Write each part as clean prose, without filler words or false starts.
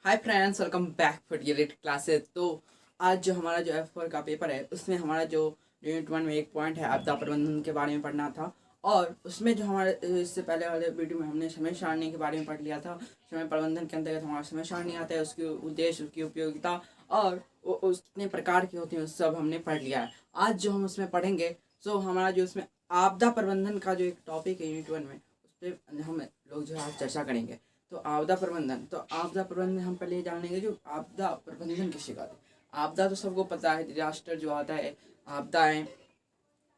Hi friends, welcome back for unit classes. तो आज जो हमारा जो F4 का पेपर है उसमें हमारा जो यूनिट 1 में एक पॉइंट है आपदा प्रबंधन के बारे में पढ़ना था। और उसमें जो हमारे इससे पहले वाले वीडियो में हमने समय सारणी के बारे में पढ़ लिया था। समय प्रबंधन के अंतर्गत हमारा समय सारणी आता है, उसके उद्देश्य, उसकी उपयोगिता और वो उस कितने प्रकार की होती हैं उस सब हमने पढ़ लिया है। आज जो हम उसमें पढ़ेंगे सो हमारा जो इसमें आपदा प्रबंधन का जो एक टॉपिक है यूनिट 1 में, उस पर हम लोग जो है आज चर्चा करेंगे। तो आपदा प्रबंधन हम पहले जानेंगे जो आपदा प्रबंधन किसे कहते हैं। आपदा तो सबको पता है, डिजास्टर जो आता है, आपदाएं,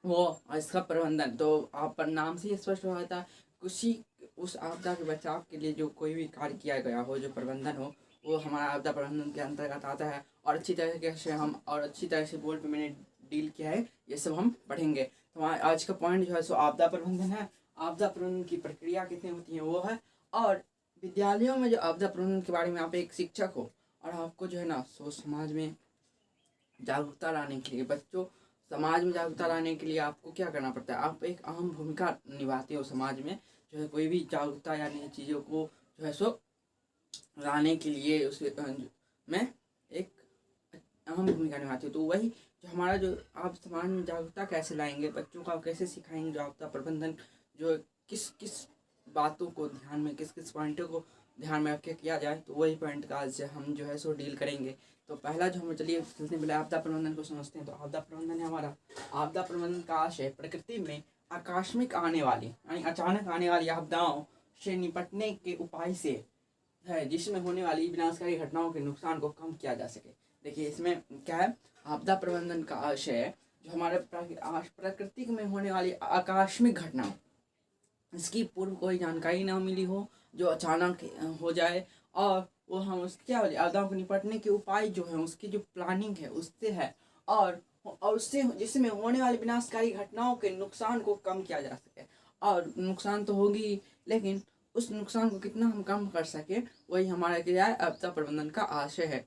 वो इसका प्रबंधन तो आप पर नाम से ही स्पष्ट हो जाता है। किसी उस आपदा के बचाव के लिए जो कोई भी कार्य किया गया हो, जो प्रबंधन हो, वो हमारा आपदा प्रबंधन के अंतर्गत आता है। और अच्छी तरह से बोर्ड पे मैंने डील किया है, ये सब हम पढ़ेंगे। तो हमारा आज का पॉइंट जो है सो आपदा प्रबंधन है। आपदा प्रबंधन की प्रक्रिया कितनी होती है वो है। और विद्यालयों में जो आपदा प्रबंधन के बारे में आप एक शिक्षक हो और आपको जो है ना सो समाज में जागरूकता लाने के लिए, बच्चों समाज में जागरूकता लाने के लिए आपको क्या करना पड़ता है, आप एक अहम भूमिका निभाते हो समाज में। जो है कोई भी जागरूकता या नई चीज़ों को जो है सो लाने के लिए उस में एक अहम भूमिका निभाती हो। तो वही जो हमारा जो आप समाज में जागरूकता कैसे लाएंगे, बच्चों को आप कैसे सिखाएंगे जो आपदा प्रबंधन जो किस किस बातों को ध्यान में, किस किस पॉइंटों को ध्यान में रख के किया जाए, तो वही पॉइंट का आज हम जो है सो डील करेंगे। तो पहला जो हम चलिए चलते पहले आपदा प्रबंधन को समझते हैं। तो आपदा प्रबंधन है हमारा, आपदा प्रबंधन का आशय प्रकृति में आकस्मिक आने वाली यानी अचानक आने वाली आपदाओं से निपटने के उपाय से है, जिसमें होने वाली विनाशकारी घटनाओं के नुकसान को कम किया जा सके। देखिए इसमें क्या है, आपदा प्रबंधन का आशय जो हमारे प्रकृति में होने वाली आकस्मिक घटना, इसकी पूर्व कोई जानकारी ना मिली हो, जो अचानक हो जाए, और वो हम उसके आपदाओं को निपटने के उपाय जो है, उसकी जो प्लानिंग है उससे है, और उससे जिसमें होने वाली विनाशकारी घटनाओं के नुकसान को कम किया जा सके। और नुकसान तो होगी, लेकिन उस नुकसान को कितना हम कम कर सके, वही हमारा क्या है, आपदा प्रबंधन का आशय है।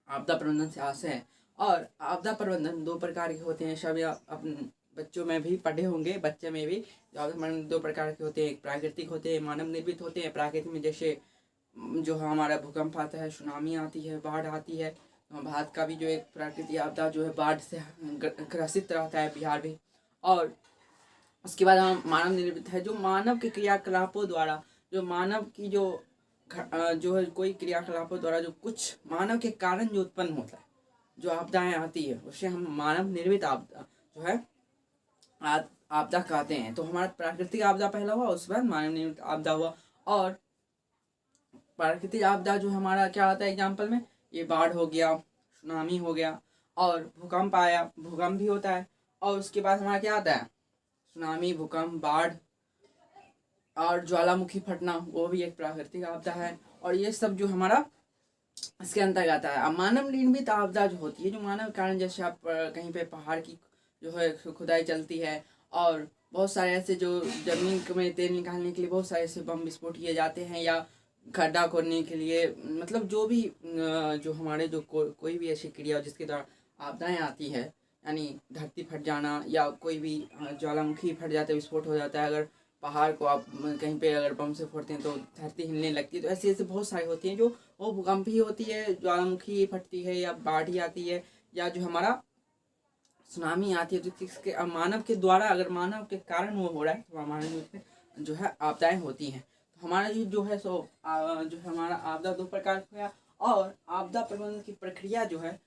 आपदा प्रबंधन से आशय है। और आपदा प्रबंधन दो प्रकार के होते हैं, सब अपने बच्चों में भी पढ़े होंगे, बच्चे में भी। आपदा प्रबंधन दो प्रकार के होते हैं, एक प्राकृतिक होते हैं, मानव निर्मित होते हैं। प्राकृतिक में जैसे जो हमारा भूकंप आता है, सुनामी आती है, बाढ़ आती है। तो भारत का भी जो एक प्राकृतिक आपदा जो है बाढ़ से ग्रसित रहता है, बिहार भी। और उसके बाद हम मानव निर्मित है, जो मानव के क्रियाकलापों द्वारा, जो मानव की जो है कोई क्रियाकलापों द्वारा जो कुछ मानव के कारण जो उत्पन्न होता है, जो आपदाएं आती है, उसे हम मानव निर्मित आपदा जो है आपदा कहते हैं। तो हमारा प्राकृतिक आपदा पहला हुआ, उसके बाद मानव निर्मित आपदा हुआ। और प्राकृतिक आपदा जो हमारा क्या आता है एग्जाम्पल में, ये बाढ़ हो गया, सुनामी हो गया, और भूकंप आया, भूकंप भी होता है। और उसके बाद हमारा क्या आता है, सुनामी, भूकंप, बाढ़ और ज्वालामुखी फटना, वो भी एक प्राकृतिक आपदा है। और ये सब जो हमारा इसके अंतर्गत आता है। मानव निर्मित आपदा जो होती है, जो मानव कारण, जैसे आप कहीं पे पहाड़ की जो है खुदाई चलती है, और बहुत सारे ऐसे जो जमीन में तेल निकालने के लिए बहुत सारे ऐसे बम विस्फोट किए जाते हैं, या गड्ढा खोदने के लिए, मतलब जो भी जो हमारे जो कोई भी ऐसी क्रिया जिसके द्वारा आपदाएं आती है, यानी धरती फट जाना, या कोई भी ज्वालामुखी फट जाता है, विस्फोट हो जाता है। अगर पहाड़ को आप कहीं पे अगर बम से फोड़ते हैं तो धरती हिलने लगती है। तो ऐसी ऐसे बहुत सारी होती हैं, जो वो भूकंप ही होती है, ज्वालामुखी फटती है, या बाढ़ ही आती है, या जो हमारा सुनामी आती है। तो किसके मानव के द्वारा, अगर मानव के कारण वो हो रहा है, तो हमारे जो है आपदाएं होती हैं। तो हमारा जो है सो जो हमारा आपदा दो प्रकार का है। और आपदा प्रबंधन की प्रक्रिया जो है,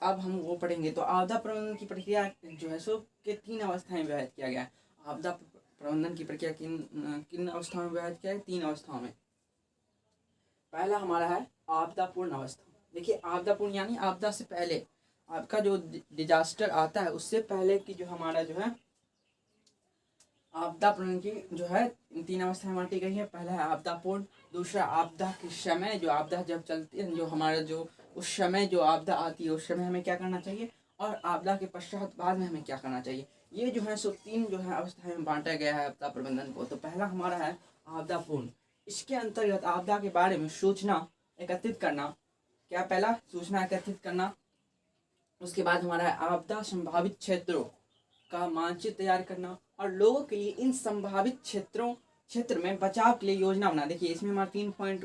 अब हम वो पढ़ेंगे। तो आपदा प्रबंधन की प्रक्रिया जो है सो के 3 अवस्थाएं में विभाजित किया गया है। आपदा प्रबंधन की प्रक्रिया किन किन अवस्थाओं में विभाजित किया है, 3 अवस्थाओं में। पहला हमारा है आपदापूर्ण अवस्था। देखिए आपदापूर्ण यानी आपदा से पहले, आपका जो डिजास्टर आता है उससे पहले की जो हमारा जो है आपदा प्रबंधन की जो है 3 अवस्थाएं बांटी गई है। पहला है आपदापूर्ण, दूसरा आपदा के समय, जो आपदा जब चलती है, जो हमारा जो उस समय जो आपदा आती है उस समय हमें क्या करना चाहिए, और आपदा के पश्चात बाद में हमें क्या करना चाहिए। ये जो है सो 3 जो है अवस्थाएं में बांटा गया है आपदा प्रबंधन को। तो पहला हमारा है आपदापूर्ण। इसके अंतर्गत आपदा के बारे में सूचना एकत्रित करना, क्या पहला सूचना एकत्रित करना। उसके बाद हमारा है आपदा संभावित क्षेत्रों का मानचित्र तैयार करना, और लोगों के लिए इन संभावित क्षेत्र में बचाव के लिए योजना बना। देखिए इसमें हमारे 3 पॉइंट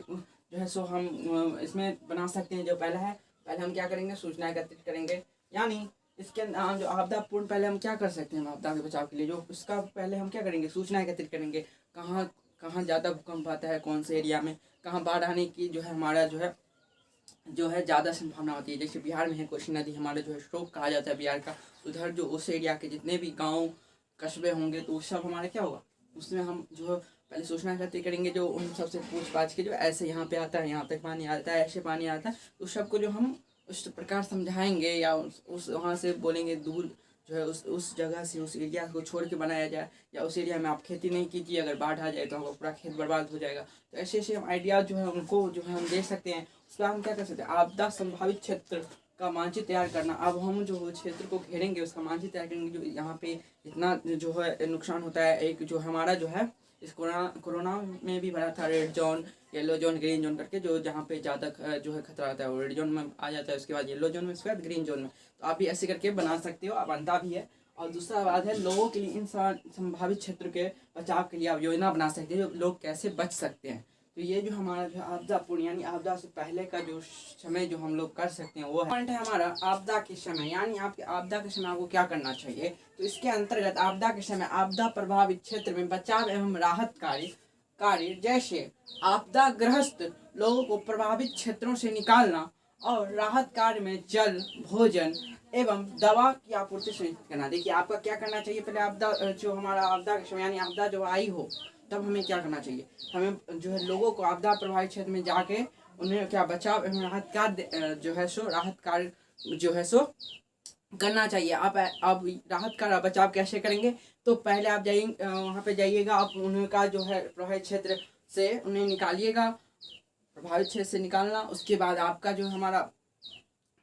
जो है सो हम इसमें बना सकते हैं। जो पहला है, पहले हम क्या करेंगे, सूचना एकत्रित करेंगे। यानी इसके अंदर जो आपदा पूर्ण, पहले हम क्या कर सकते हैं आपदा के बचाव के लिए, जो उसका पहले हम क्या करेंगे, सूचना एकत्रित करेंगे। कहाँ कहाँ ज़्यादा भूकंप आता है, कौन से एरिया में, कहाँ बाढ़ आने की जो है हमारा जो है ज़्यादा संभावना होती है। जैसे बिहार में है कोसी नदी, हमारा जो है स्ट्रोक कहा जाता है बिहार का। उधर जो उस एरिया के जितने भी गांव कस्बे होंगे तो उस सब हमारे क्या होगा, उसमें हम जो पहले सूचना एकत्रित करेंगे। जो उन सबसे पूछ पाछ के जो ऐसे यहाँ पे आता है, यहाँ तक पानी आता है, ऐसे पानी आता है, तो उस सबको जो हम उस प्रकार समझाएंगे या उस वहाँ से बोलेंगे दूर जो है उस जगह से, उस एरिया को छोड़ के बनाया जाए, या उस एरिया में आप खेती नहीं कीजिए, अगर बाढ़ आ जाए तो आपका पूरा खेत बर्बाद हो जाएगा। तो ऐसे ऐसे हम आइडिया जो है उनको जो है हम दे सकते हैं। उसके बाद हम क्या कर सकते हैं, आपदा संभावित क्षेत्र का मानचित्र तैयार करना। अब हम जो क्षेत्र को घेरेंगे उसका मानचित्र तैयार करेंगे, जो यहाँ पे इतना जो है नुकसान होता है। एक जो हमारा जो है इस कोरोना में भी बना था red zone, yellow zone, green zone करके, जो जहाँ पे ज़्यादा जो है खतरा आता है वो रेड जोन में आ जाता है, उसके बाद येलो जोन में, उसके बाद ग्रीन जोन में। तो आप भी ऐसे करके बना सकते हो, आप बनता भी है। और दूसरा बात है, लोगों के लिए इन संभावित क्षेत्र के बचाव के लिए आप योजना बना सकते हैं, जो लोग कैसे बच सकते हैं। तो ये जो हमारा जो आपदा पूर्ण यानी आपदा से पहले का जो समय जो हम लोग कर सकते हैं वो पॉइंट है हमारा आपदा के समय। यानी आपके आपदा के समय आपको क्या करना चाहिए, तो इसके अंतर्गत आपदा के समय आपदा प्रभावित क्षेत्र में बचाव एवं राहत कार्य जैसे आपदाग्रस्त लोगों को प्रभावित क्षेत्रों से निकालना और राहत कार्य में जल, भोजन एवं दवा की आपूर्ति सुनिश्चित करना। देखिए आपका क्या करना चाहिए, पहले आपदा जो हमारा आपदा के समय यानी आपदा जो आई हो तब हमें क्या करना चाहिए, हमें जो है लोगों को आपदा प्रभावित क्षेत्र में जाके उन्हें क्या बचाव एवं राहत कार्य जो है सो राहत कार्य जो है सो करना चाहिए। आप राहत का बचाव कैसे करेंगे, तो पहले आप जाइए वहाँ पे जाइएगा, आप उनका जो है प्रभावित क्षेत्र से उन्हें निकालिएगा, प्रभावित क्षेत्र से निकालना। उसके बाद आपका जो हमारा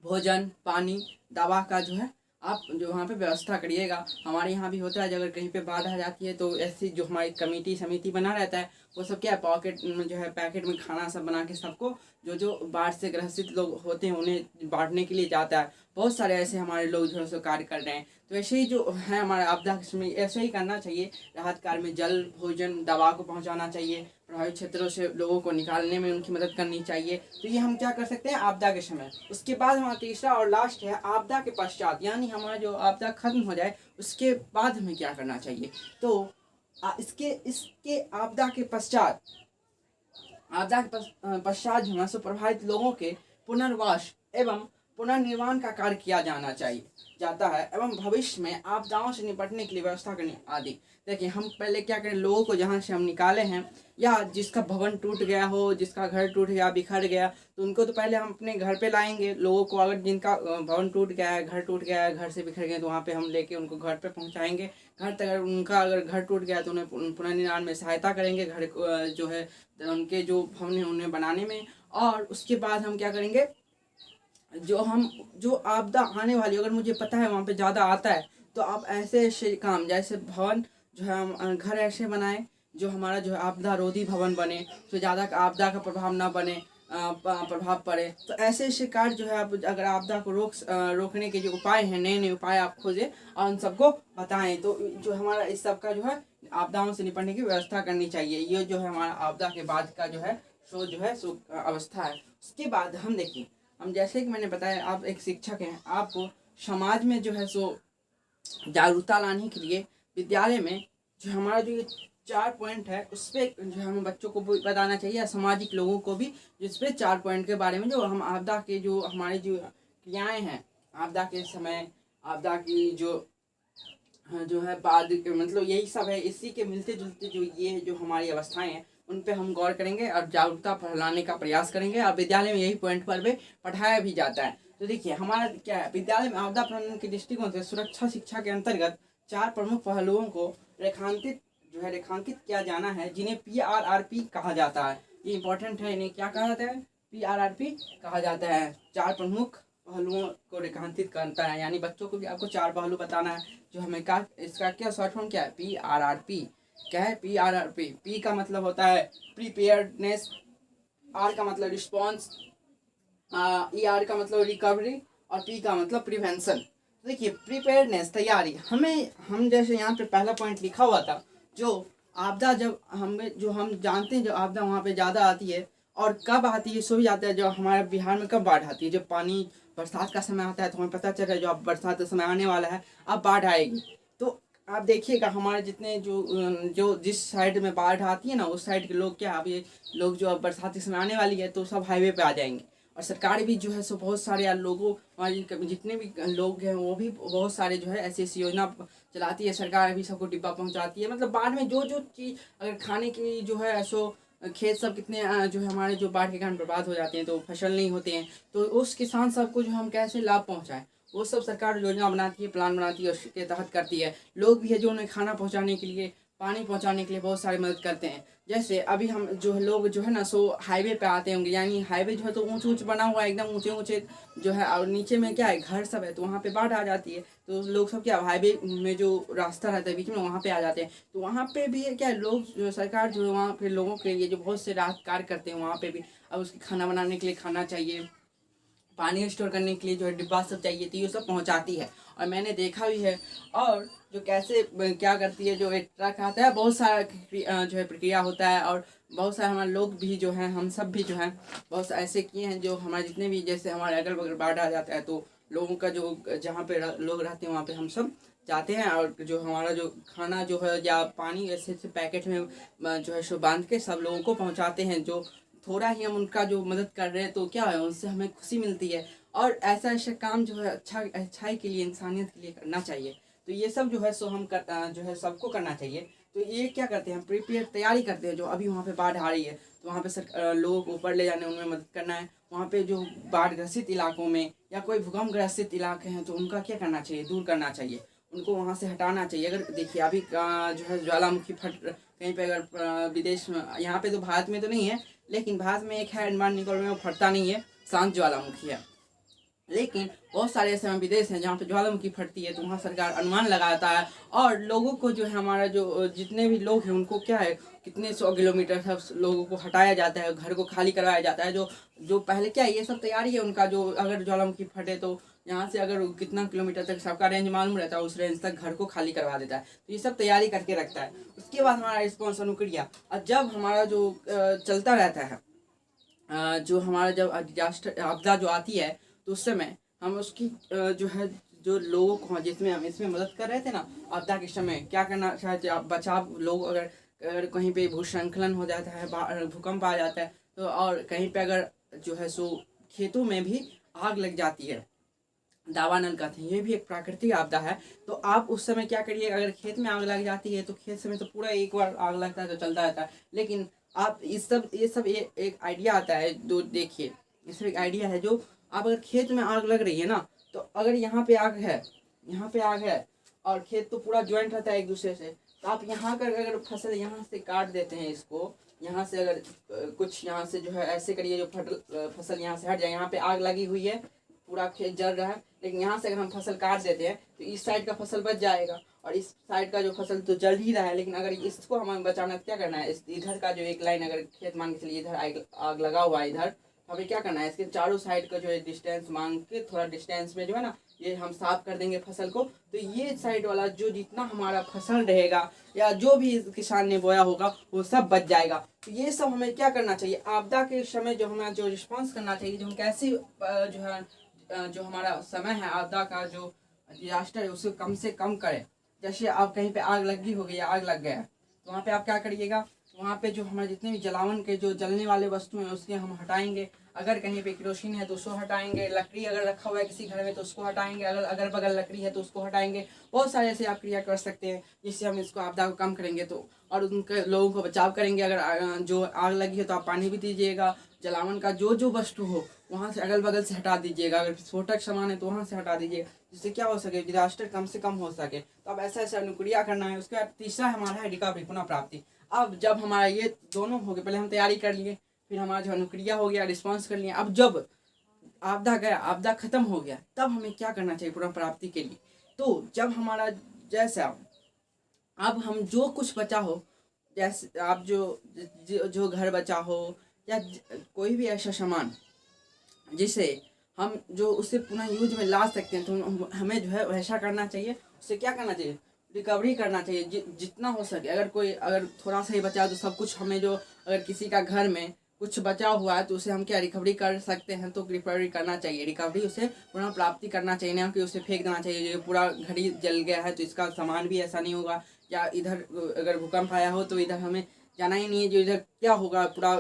भोजन, पानी, दवा का जो है आप जो वहाँ पे व्यवस्था करिएगा। हमारे यहाँ भी होता है, अगर कहीं पे बाढ़ आ जाती है तो ऐसी जो हमारी कमेटी समिति बना रहता है वो सब क्या है, पॉकेट में जो है पैकेट में खाना सब बना के सबको जो बाढ़ से ग्रसित लोग होते हैं उन्हें बांटने के लिए जाता है। बहुत सारे ऐसे हमारे लोग जो है सो कार्य कर रहे हैं। तो ऐसे ही जो है हमारे आपदा में ऐसे ही करना चाहिए। राहत कार्य में जल, भोजन, दवा को पहुँचाना चाहिए, प्रभावित क्षेत्रों से लोगों को निकालने में उनकी मदद करनी चाहिए। तो ये हम क्या कर सकते हैं आपदा के समय। उसके बाद हमारा तीसरा और लास्ट है आपदा के पश्चात, यानी हमारा जो आपदा खत्म हो जाए उसके बाद हमें क्या करना चाहिए। तो इसके आपदा के पश्चात जो है सो प्रभावित लोगों के पुनर्वास एवं पुनर्निर्माण का कार्य किया जाता है एवं भविष्य में आपदाओं से निपटने के लिए व्यवस्था करनी आदि। देखिए हम पहले क्या करें, लोगों को जहाँ से हम निकाले हैं या जिसका भवन टूट गया हो, जिसका घर टूट गया, बिखर गया, तो उनको तो पहले हम अपने घर पे लाएंगे। लोगों को अगर जिनका भवन टूट गया है, घर टूट गया है, घर से बिखर गए, तो वहाँ पे हम लेके उनको घर पे पहुँचाएंगे। घर तक अगर घर टूट गया तो उन्हें पुनर्निर्माण में सहायता करेंगे, घर जो है उनके जो भवन है उन्हें बनाने में। और उसके बाद हम क्या करेंगे, जो आपदा आने वाली, अगर मुझे पता है वहाँ पे ज़्यादा आता है, तो आप ऐसे ऐसे काम जैसे भवन जो है हम घर ऐसे बनाएं जो हमारा जो है आपदा रोधी भवन बने, तो ज़्यादा आपदा का प्रभाव ना बने, प्रभाव पड़े। तो ऐसे ऐसे कार्य जो है आप अगर आपदा को रोकने के जो उपाय हैं, नए नए उपाय आप खोजें और उन सबको बताएं। तो जो हमारा इस सब का जो है आपदाओं से निपटने की व्यवस्था करनी चाहिए। ये जो है हमारा आपदा के बाद का जो है अवस्था है। उसके बाद हम देखिए, हम जैसे कि मैंने बताया आप एक शिक्षक हैं, आपको समाज में जो है सो जागरूकता लाने के लिए विद्यालय में जो हमारा जो ये 4 पॉइंट है उस पर जो हमें बच्चों को बताना चाहिए, सामाजिक लोगों को भी, जिस पे 4 पॉइंट के बारे में जो हम आपदा के जो हमारे जो क्रियाएँ हैं आपदा के समय, आपदा की जो है बाद मतलब यही सब है। इसी के मिलते जुलते जो ये जो हमारी अवस्थाएं हैं उन पे हम गौर करेंगे और जागरूकता फैलाने का प्रयास करेंगे। और विद्यालय में यही पॉइंट पर भी पढ़ाया भी जाता है। तो देखिए हमारा क्या है, विद्यालय में आपदा प्रबंधन के दृष्टिकोण से सुरक्षा शिक्षा के अंतर्गत 4 प्रमुख पहलुओं को रेखांकित किया जाना है, जिन्हें PRRP कहा जाता है। ये इंपॉर्टेंट है, इन्हें क्या कहा जाता है, PRRP कहा जाता है। 4 प्रमुख पहलुओं को रेखांकित करता है, यानी बच्चों को भी आपको 4 पहलू बताना है। जो हमें इसका क्या शॉर्ट फॉर्म क्या है, PRRP क्या है। PRRP, P का मतलब होता है प्रीपेयर्डनेस, R का मतलब रिस्पॉन्स, ER का मतलब रिकवरी और P का मतलब प्रिवेंशन। देखिए प्रिपेयर्डनेस तैयारी, हम जैसे यहाँ पे पहला पॉइंट लिखा हुआ था, जो आपदा जब हम जानते हैं जो आपदा वहाँ पे ज़्यादा आती है और कब आती है सो भी आता है, जो हमारे बिहार में कब बाढ़ आती है, जब पानी बरसात का समय आता है तो हमें पता चल रहा है जो अब बरसात का समय आने वाला है, अब बाढ़ आएगी। तो आप देखिएगा हमारे जितने जो जिस साइड में बाढ़ आती है ना, उस साइड के लोग क्या, अब ये लोग जो अब बरसात के समय आने वाली है तो सब हाईवे पे आ जाएंगे। और सरकार भी जो है सो बहुत सारे लोगों, हमारी जितने भी लोग हैं वो भी बहुत सारे जो है ऐसी ऐसी योजना चलाती है सरकार, अभी सबको डिब्बा पहुंचाती है। मतलब बाढ़ में जो जो चीज़ अगर खाने की जो है सो खेत सब कितने जो है हमारे जो बाढ़ के कारण बर्बाद हो जाते हैं, तो फसल नहीं होते हैं, तो उस किसान सबको जो हम कैसे लाभ पहुंचाएं, वो सब सरकार योजना बनाती है, प्लान बनाती है, उसके तहत करती है। लोग भी है जो उन्हें खाना पहुंचाने के लिए, पानी पहुंचाने के लिए बहुत सारी मदद करते हैं। जैसे अभी हम जो है लोग जो है ना सो हाईवे पे आते होंगे, यानी हाईवे जो है तो ऊंच ऊंच बना हुआ है, एकदम ऊंचे ऊंचे जो है, और नीचे में क्या है घर सब है, तो वहाँ पे बाढ़ आ जाती है। तो लोग सब क्या हाईवे में जो रास्ता रहता है बीच में वहाँ पे आ जाते हैं। तो वहाँ पे भी क्या है, लोग जो सरकार जो है वहाँ पे लोगों के लिए जो बहुत से राहत कार्य करते हैं वहाँ पे भी। अब उसकी खाना बनाने के लिए खाना चाहिए, पानी स्टोर करने के लिए जो है डिब्बा सब चाहिए, तो ये सब पहुंचाती है। और मैंने देखा भी है। और जो कैसे क्या करती है, जो एक ट्रक आता है, बहुत सारा जो है प्रक्रिया होता है, और बहुत सारे हमारे लोग भी जो हैं, हम सब भी जो हैं बहुत से ऐसे किए हैं, जो हमारे जितने भी जैसे हमारे अगल बगल बाढ़ आ जाता है तो लोगों का जो जहाँ पे लोग रहते हैं वहाँ पे हम सब जाते हैं, और जो हमारा जो खाना जो है या पानी ऐसे ऐसे पैकेट में जो है सो बांध के सब लोगों को पहुँचाते हैं। जो थोड़ा ही हम उनका जो मदद कर रहे हैं तो क्या है, उनसे हमें खुशी मिलती है। और ऐसा ऐसा काम जो है अच्छाई के लिए, इंसानियत के लिए करना चाहिए। तो ये सब जो है सो हम जो है सबको करना चाहिए। तो ये क्या करते हैं, हम प्रिपेयर तैयारी करते हैं। जो अभी वहाँ पे बाढ़ आ रही है तो वहाँ पे लोगों को ऊपर ले जाने, उनमें मदद करना है। वहाँ पे जो बाढ़ ग्रसित इलाकों में या कोई भूकंप ग्रसित इलाके हैं तो उनका क्या करना चाहिए, दूर करना चाहिए, उनको वहाँ से हटाना चाहिए। अगर देखिए अभी जो है ज्वालामुखी फट कहीं पे, अगर विदेश में, यहाँ पे तो भारत में तो नहीं है, लेकिन भारत में एक है अंडमान निकोबार में, वो फटता नहीं है, शांत ज्वालामुखी है। लेकिन बहुत सारे ऐसे विदेश हैं जहाँ पे ज्वालामुखी फटती है, तो वहाँ सरकार अनुमान लगाता है, और लोगों को जो है हमारा जो जितने भी लोग हैं उनको क्या है, कितने 100 किलोमीटर सब लोगों को हटाया जाता है, घर को खाली करवाया जाता है। जो जो पहले क्या है, ये सब तैयारी है उनका, जो अगर ज्वालामुखी फटे तो यहाँ से अगर कितना किलोमीटर तक सबका रेंज मालूम रहता है, उस रेंज तक घर को खाली करवा देता है। तो ये सब तैयारी करके रखता है। उसके बाद हमारा रिस्पॉन्स अनुक्रिया, और जब हमारा जो चलता रहता है, जो हमारा जब डिजास्टर आपदा जो आती है, तो उस समय हम उसकी जो है जो लोगों को, जिसमें हम इसमें मदद कर रहे थे ना, आपदा के समय क्या करना चाहिए, बचाव लोग, अगर अगर कहीं पे भूस्खलन हो जाता है, भूकंप आ जाता है, तो और कहीं पे अगर जो है सो खेतों में भी आग लग जाती है, दावानल कहते हैं, ये भी एक प्राकृतिक आपदा है। तो आप उस समय क्या करिए, अगर खेत में आग लग जाती है तो खेत समय तो पूरा एक बार आग लगता है तो चलता रहता है। लेकिन आप ये एक आइडिया आता है, जो देखिए इसमें एक आइडिया है, जो आप अगर खेत में आग लग रही है ना, तो अगर यहाँ पे आग है, यहाँ पे आग है, और खेत तो पूरा ज्वाइंट रहता है एक दूसरे से, तो आप यहाँ कर अगर फसल यहाँ से काट देते हैं इसको, यहाँ से अगर कुछ यहाँ से जो है ऐसे करिए, जो फसल यहाँ से हट जाए, यहाँ पे आग लगी हुई है, पूरा खेत जल रहा है, लेकिन यहाँ से अगर हम फसल काट देते हैं तो इस साइड का फसल बच जाएगा, और इस साइड का जो फसल तो जल ही रहा है। लेकिन अगर इसको हमें बचाना तो क्या करना है, इस इधर का जो एक लाइन, अगर खेत मान के चलिए इधर आग लगा हुआ है इधर, तो हमें क्या करना है, इसके चारों साइड का जो है डिस्टेंस मांग के, थोड़ा डिस्टेंस में जो है ना, ये हम साफ कर देंगे फसल को। तो ये साइड वाला जो जितना हमारा फसल रहेगा या जो भी किसान ने बोया होगा वो सब बच जाएगा। तो ये सब हमें क्या करना चाहिए, आपदा के समय जो हमें जो रिस्पॉन्स करना चाहिए, जो हम कैसे जो है जो हमारा समय है आपदा का, जो डिजास्टर है उसे कम से कम करें। जैसे आप कहीं पे आग लगी हो गई या आग लग गया, तो वहाँ पे आप क्या करिएगा, वहाँ पे जो हमारे जितने भी जलावन के जो जलने वाले वस्तु हैं उसके हम हटाएंगे। अगर कहीं पे केरोसिन है तो उसको हटाएंगे, लकड़ी अगर रखा हुआ है किसी घर में तो उसको हटाएंगे, अगर अगल बगल लकड़ी है तो उसको हटाएंगे। बहुत सारे ऐसे आप क्रिया कर सकते हैं जिससे हम इसको आपदा को कम करेंगे, तो और उनके लोगों को बचाव करेंगे। अगर जो आग लगी है तो आप पानी भी दीजिएगा, जलावन का जो जो वस्तु हो वहाँ से अगल बगल से हटा दीजिएगा, अगर विस्फोटक सामान है तो वहाँ से हटा दीजिएगा, जिससे क्या हो सके, डिजास्टर कम से कम हो सके। तो अब ऐसा ऐसा अनुक्रिया करना है। उसके बाद तीसरा हमारा है रिकवरी, पुनः प्राप्ति। अब जब हमारा ये दोनों हो गए, पहले हम तैयारी कर लिए, फिर हमारा जो अनुक्रिया हो गया, रिस्पॉन्स कर लिया, अब जब आपदा गया, आपदा खत्म हो गया, तब हमें क्या करना चाहिए पुनः प्राप्ति के लिए। तो जब हमारा जैसा अब हम जो कुछ बचा हो, जैसे आप जो घर बचा हो या कोई भी ऐसा सामान जिसे हम जो उसे पुनः यूज में ला सकते हैं, तो हमें जो है वैसा करना चाहिए। उससे क्या करना चाहिए, रिकवरी करना चाहिए जितना हो सके। अगर थोड़ा सा ही बचा तो सब कुछ हमें जो, अगर किसी का घर में कुछ बचा हुआ है तो उसे हम क्या रिकवरी कर सकते हैं, तो रिकवरी करना चाहिए, रिकवरी उसे पुनः प्राप्ति करना चाहिए, ना कि उसे फेंक देना चाहिए। जो पूरा घड़ी जल गया है तो इसका सामान भी ऐसा नहीं होगा, या इधर अगर भूकंप आया हो तो इधर हमें जाना ही नहीं है, जो इधर क्या होगा पूरा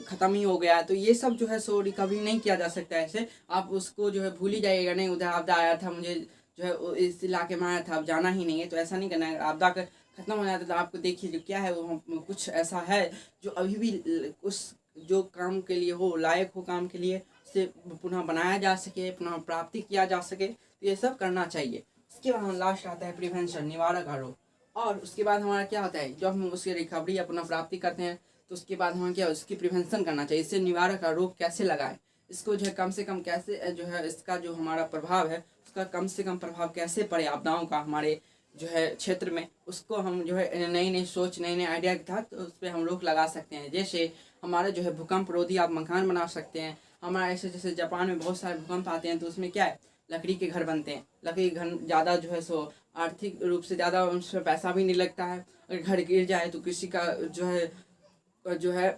ख़त्म ही हो गया है। तो ये सब जो है सो रिकवरी नहीं किया जा सकता है। ऐसे आप उसको जो है भूल ही जाइएगा, नहीं उधर आपदा आया था, मुझे जो है इस इलाके में आया था, अब जाना ही नहीं है, तो ऐसा नहीं करना है। आपदा का खत्म हो जाता है तो आपको देखिए जो क्या है वो कुछ ऐसा है जो अभी भी उस जो काम के लिए हो, लायक हो काम के लिए, उसे पुनः बनाया जा सके, पुनः प्राप्ति किया जा सके, तो ये सब करना चाहिए। उसके बाद लास्ट आता है प्रिवेंशन, निवारक आरोप। और उसके बाद हमारा क्या होता है, जब हम उसकी रिकवरी या पुनः प्राप्ति करते हैं तो उसके बाद हमें क्या उसकी प्रिवेंशन करना चाहिए। इससे निवारक आरोप कैसे लगाएं, इसको जो है कम से कम कैसे जो है इसका जो हमारा प्रभाव है उसका कम से कम प्रभाव कैसे पड़े आपदाओं का हमारे जो है क्षेत्र में, उसको हम जो है नई नई सोच, नए नए आइडिया के तहत उस पर हम रोक लगा सकते हैं। जैसे हमारे जो है भूकंप रोधी आप मकान बना सकते हैं। हमारा ऐसे जैसे जापान में बहुत सारे भूकंप आते हैं तो उसमें क्या है लकड़ी के घर बनते हैं। लकड़ी के घर ज़्यादा जो है सो आर्थिक रूप से ज़्यादा उसमें पैसा भी नहीं लगता है। अगर घर गिर जाए तो किसी का जो है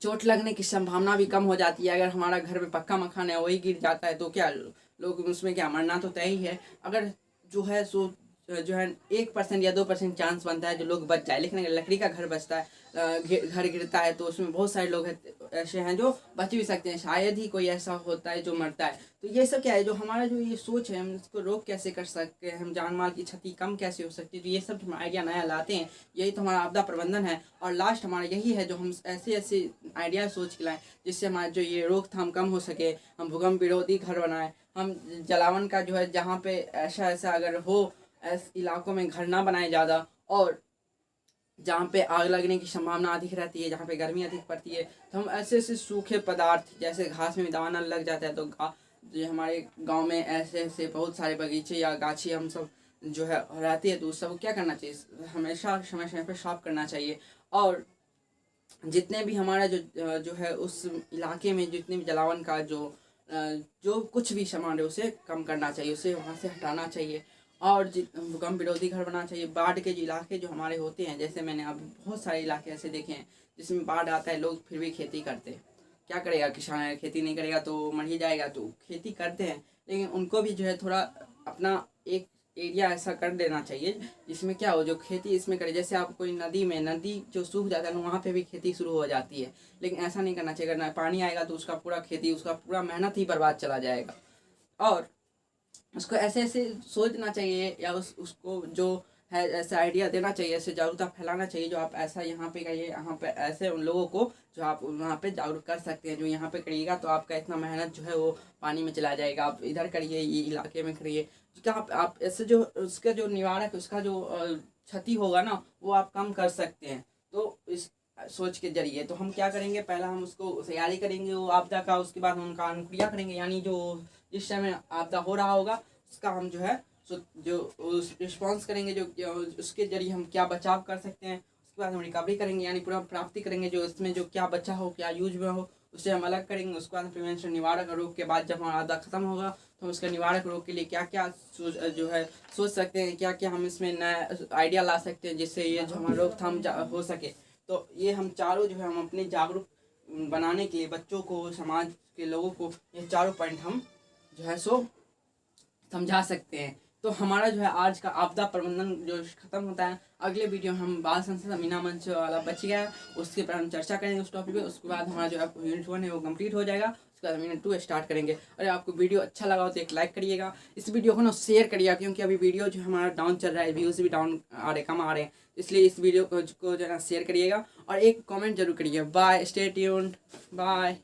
चोट लगने की संभावना भी कम हो जाती है। अगर हमारा घर में पक्का मकान है वही गिर जाता है तो क्या लोग उसमें क्या मरना तो तय ही है। अगर जो है सो जो है 1% या 2% चांस बनता है जो लोग बच जाए, लेकिन अगर लकड़ी का घर बचता है, घर गिरता है तो उसमें बहुत सारे लोग ऐसे हैं जो बच भी सकते हैं, शायद ही कोई ऐसा होता है जो मरता है। तो ये सब क्या है जो हमारा जो ये सोच है हम इसको रोक कैसे कर सकते हैं, हम जान माल की क्षति कम कैसे हो सकती है, तो ये सब हम आइडिया नया लाते हैं। यही तो हमारा आपदा प्रबंधन है। और लास्ट हमारा यही है जो हम ऐसे ऐसे आइडिया सोच के लाएँ जिससे हमारा जो ये रोकथाम कम हो सके। हम भूकंप विरोधी घर बनाएं, हम जलावन का जो है जहाँ पे ऐसा अगर हो ऐसे इलाकों में घर ना बनाए ज़्यादा, और जहाँ पे आग लगने की संभावना अधिक रहती है, जहाँ पे गर्मी अधिक पड़ती है, तो हम ऐसे ऐसे सूखे पदार्थ जैसे घास में दाना लग जाता है तो जो हमारे गांव में ऐसे ऐसे बहुत सारे बगीचे या गाछी हम सब जो है रहती है तो उस सब क्या करना चाहिए, हमेशा समय समय पर साफ करना चाहिए। और जितने भी हमारा जो है उस इलाके में जितने भी जलावन का जो कुछ भी सामान है उसे कम करना चाहिए, उसे वहाँ से हटाना चाहिए। और भूकंप विरोधी घर बनाना चाहिए। बाढ़ के जो इलाके जो हमारे होते हैं, जैसे मैंने अब बहुत सारे इलाके ऐसे देखे हैं जिसमें बाढ़ आता है, लोग फिर भी खेती करते हैं। क्या करेगा किसान, खेती नहीं करेगा तो मर ही जाएगा, तो खेती करते हैं, लेकिन उनको भी जो है थोड़ा अपना एक एरिया ऐसा कर देना चाहिए जिसमें क्या हो जो खेती इसमें करे। जैसे आप कोई नदी जो सूख जाता है वहाँ पे भी खेती शुरू हो जाती है, लेकिन ऐसा नहीं करना चाहिए। अगर पानी आएगा तो उसका पूरा खेती, उसका पूरा मेहनत ही बर्बाद चला जाएगा। और उसको ऐसे ऐसे सोचना चाहिए, या उसको जो है ऐसा आइडिया देना चाहिए, ऐसे जागरूकता फैलाना चाहिए जो आप ऐसा यहाँ पे करिए, यहाँ पे ऐसे उन लोगों को जो आप वहाँ पे जागरूक कर सकते हैं। जो यहाँ पे करिएगा तो आपका इतना मेहनत जो है वो पानी में चला जाएगा, आप इधर करिए, ये इलाके में करिए, क्या आप ऐसे जो उसका जो निवारक उसका जो क्षति होगा ना वो आप कम कर सकते हैं। तो इस सोच के जरिए तो हम क्या करेंगे, पहला हम उसको तैयारी करेंगे वो आपदा का, उसके बाद हम उनका अनुक्रिया करेंगे, यानी जो जिस समय आपदा हो रहा होगा उसका हम जो है जो उस रिस्पॉन्स करेंगे, जो उसके जरिए हम क्या बचाव कर सकते हैं। उसके बाद हम रिकवरी करेंगे, यानी पूरा प्राप्ति करेंगे, जो इसमें जो क्या बचा हो, क्या यूज में हो उसे हम अलग करेंगे। उसके बाद प्रिवेंशन, निवारक रोग के बाद जब हमारा आपदा खत्म होगा तो हम उसके निवारक रोग के लिए क्या क्या जो है सोच सकते हैं, क्या क्या हम इसमें नया आइडिया ला सकते हैं जिससे ये जो हमारा रोकथाम हो सके। तो ये हम चारों जो है हम अपने जागरूक बनाने के लिए बच्चों को, समाज के लोगों को, ये चारों पॉइंट हम जो है सो समझा सकते हैं। तो हमारा जो है आज का आपदा प्रबंधन जो खत्म होता है। अगले वीडियो हम बाल संसद मीना मंच वाला बच गया है उसके पर हम चर्चा करेंगे उस टॉपिक पे। उसके बाद हमारा जो यूनिट 1 है वो कंप्लीट हो जाएगा, उसके बाद हम यूनिट 2 स्टार्ट करेंगे। अरे आपको वीडियो अच्छा लगा हो तो एक लाइक करिएगा, इस वीडियो को ना शेयर करिएगा, क्योंकि अभी वीडियो जो हमारा डाउन चल रहा है, व्यूज़ भी डाउन आ रहे, कम आ रहे हैं, इसलिए इस वीडियो को जो है शेयर करिएगा और एक कॉमेंट जरूर करिएगा। Bye, stay tuned, bye.